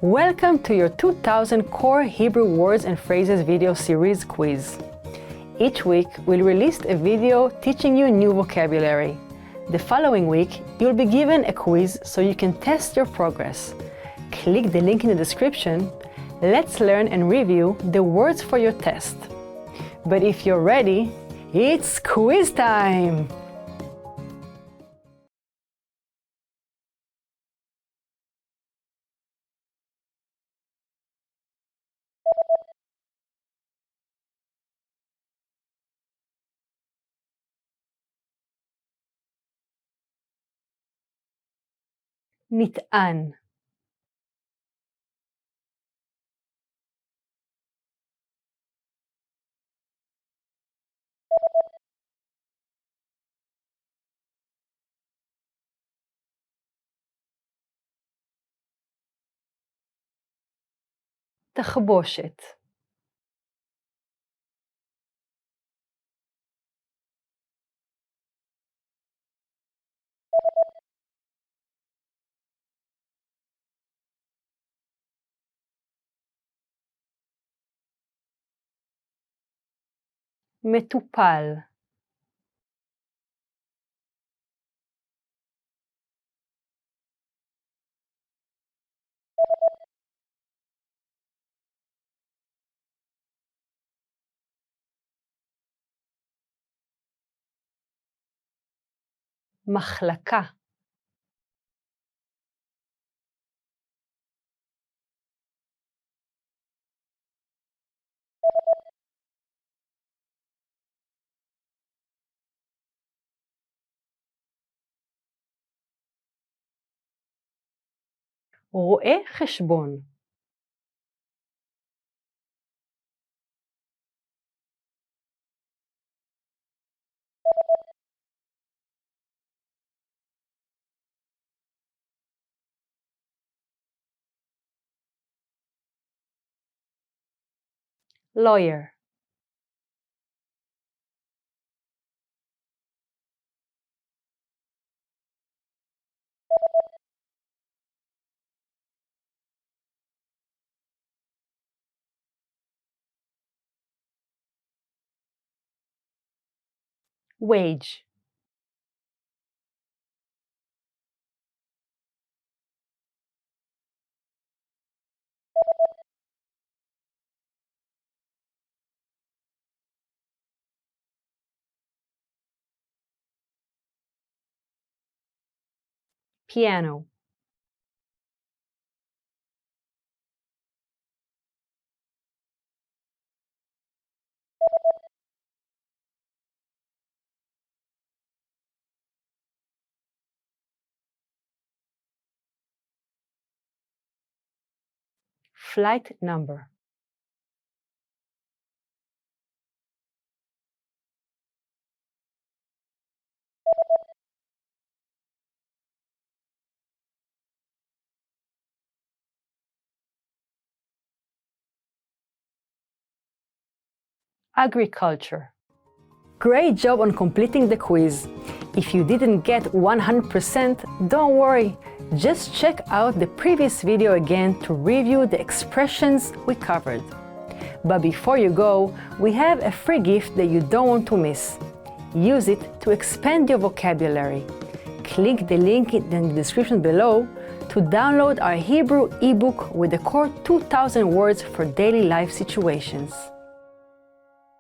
Welcome to your 2000 Core Hebrew Words and Phrases video series quiz. Each week, we'll release a video teaching you new vocabulary. The following week, you'll be given a quiz so you can test your progress. Click the link in the description. Let's learn and review the words for your test. But if you're ready, it's quiz time! נטען, תחבושת, מטופל, מחלקה, רואה חשבון, lawyer, wage, piano, flight number, agriculture. Great job on completing the quiz. If you didn't get 100%, don't worry. Just check out the previous video again to review the expressions we covered. But before you go, we have a free gift that you don't want to miss. Use it to expand your vocabulary. Click the link in the description below to download our Hebrew ebook with the core 2000 words for daily life situations.